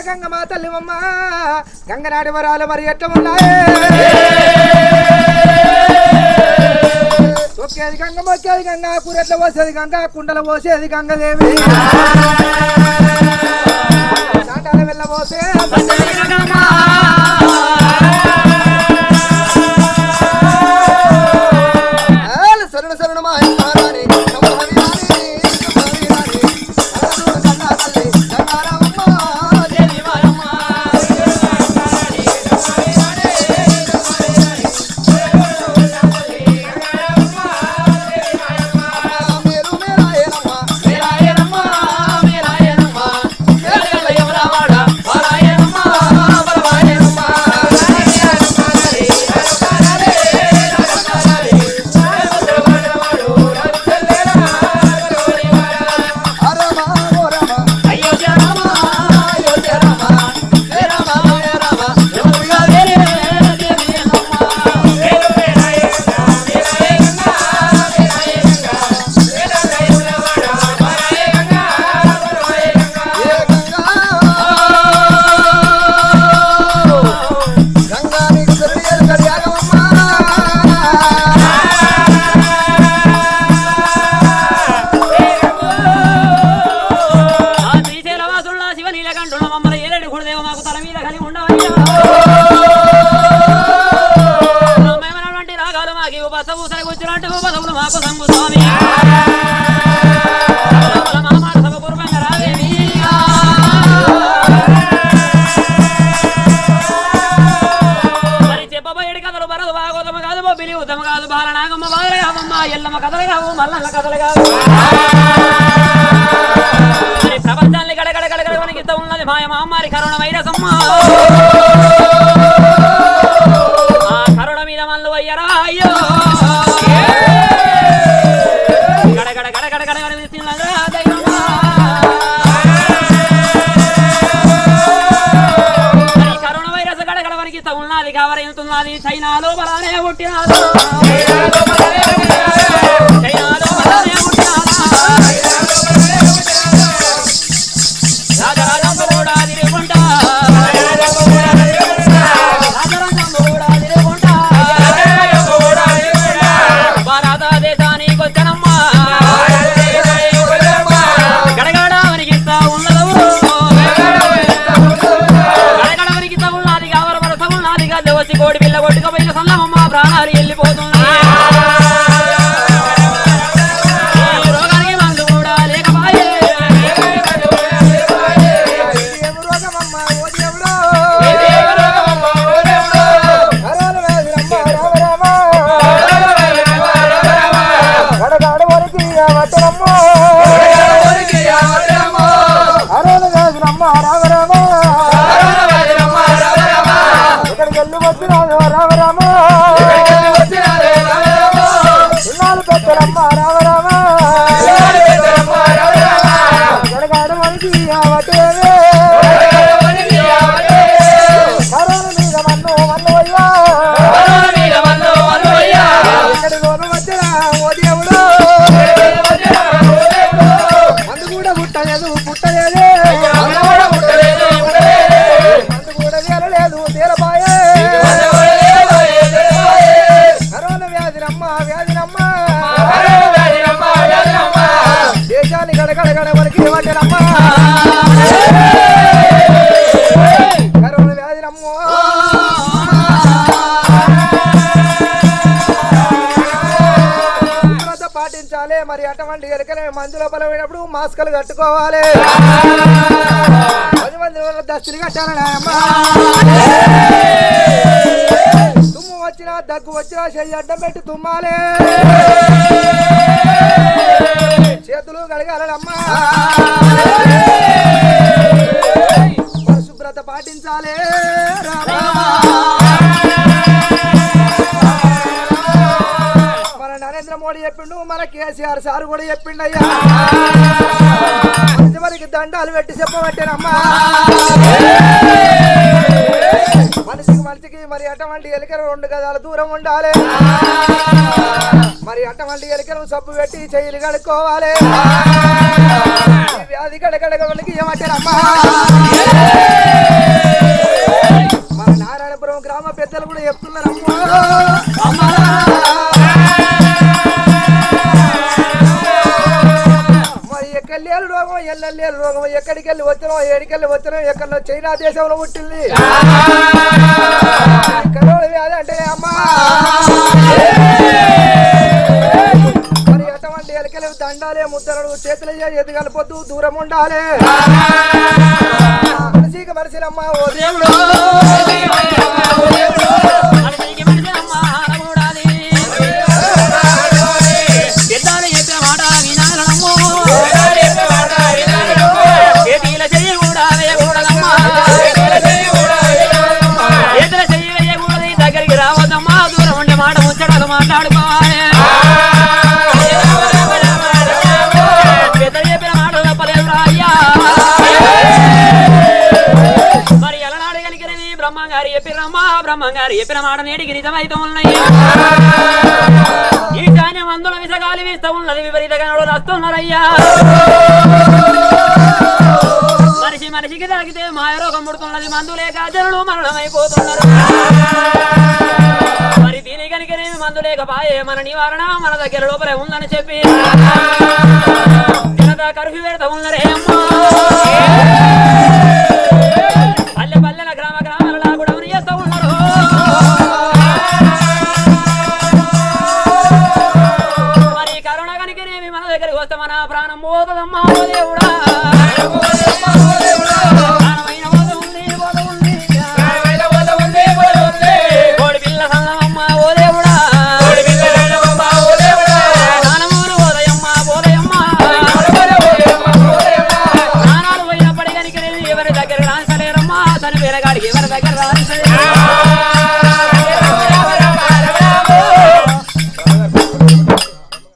గంగ మా తల్లివమ్మ గంగనాడి వరాలు మరి ఎట్లా ఉన్నాయే ఒకేది గంగ మొక్కేది గంగ కూరెట్ల పోసేది గంగ కుండల పోసేది గంగదేవి చాటాల వెళ్ళ పోసే సరుణ సరుణ మా ప్రపంచాన్ని గడగడ గడగడ వణికిస్తూ ఉన్నది మాయమారి కరోనా వైరస్ అమ్మా ఆ కరోనా మీద మళ్ళీ అయ్యరా అయ్యో గడగడ గడగడ గడగడ కరోనా వైరస్ గడగడ వణికిస్తూ ఉన్నది కావరైతున్నది చైనాలో బలానే పుట్టినారు కోడి పిల్ల కొట్టుకపోయిన సన్నమ్మ ప్రాణాలు వెళ్ళిపోతుంది రోగానికి మందు కూడా లేకపాయే పాటించాలి మరి అటువంటి ఎలుకనే మందులో బలమైనప్పుడు మాస్కులు కట్టుకోవాలి 10 మంది దస్తులు కట్టాలి తుమ్ము వచ్చినా దగ్గు వచ్చినా చెయ్యి అడ్డం పెట్టి తుమ్మాలి చేతులు కడగాలమ్మా పరిశుభ్రత పాటించాలి మన నరేంద్ర మోడీ చెప్పిండు మన కేసీఆర్ సార్ కూడా చెప్పిండు అయ్యా చివరికి దండాలు పెట్టి చెప్పబట్టారమ్మా మనిషికి మనిషికి మరి అటువంటి ఎలికలు 2 గజాల దూరం ఉండాలి. మరి అటువంటి ఎలికలు సబ్బు పెట్టి చెయ్యిలు కడుక్కోవాలి. వ్యాధి కడగడగలకి ఏమంటారమ్మా? మన నారాయణపురం గ్రామ పెద్దలు కూడా చెప్తున్నారమ్మా. మరి ఎక్కడలేరు రోగం ఎల్లలేరు రోగం ఎక్కడికి వెళ్ళి వచ్చినాం ఏడికెళ్ళి వచ్చినాం ఎక్కడ చైనా దేశంలో పుట్టింది. కరోనా వ్యాధి అంటే అమ్మా మరి అటువంటి ఎలకలు దండాలే ముద్దరడు చేతులు ఎది కలపొద్దు దూరం ఉండాలి. మనిషికి మనిషినమ్మా ఓ దేవుడు దగ్గరికి రావద్దమ్మా దూరం ఉండే మాట ముచ్చడాలు మాట్లాడుకోవాలి. చెప్పిన మాట తప్పలేదు రాయ్యా. మరి ఎలనాడు కలిగినవి బ్రహ్మంగారు చెప్పిరమ్మా. బ్రహ్మంగారు చెప్పిన మాట నేటికి నిజమైతే ఉన్నాయి. ఈ ధాన్యం అందులో విసగాలి వీస్తూ ఉన్నది విపరీతగా వస్తున్నారయ్యా. మనిషికి తాగితే మాయరోగం పుడుతున్నది. మందు లేక జనులు మరణమైపోతున్నారు. మరి దీని కనుకనేమి మందు లేకపాయే మన నివారణ మన దగ్గర లోపలే ఉందని చెప్పి జనతా కర్ఫ్యూ పెడతా ఉన్నారే అమ్మా. పల్లె పల్లెల గ్రామ గ్రామాలలో కూడా చేస్తూ ఉన్నారు. మరి కరోనా కనుకనేమి మన దగ్గరికి వస్తే మన ప్రాణం పోతుందమ్మా దేవుడా. ఎవరి దగ్గర రాసలేరమ్మా తన పేరగాడికి ఎవరి దగ్గర రాసే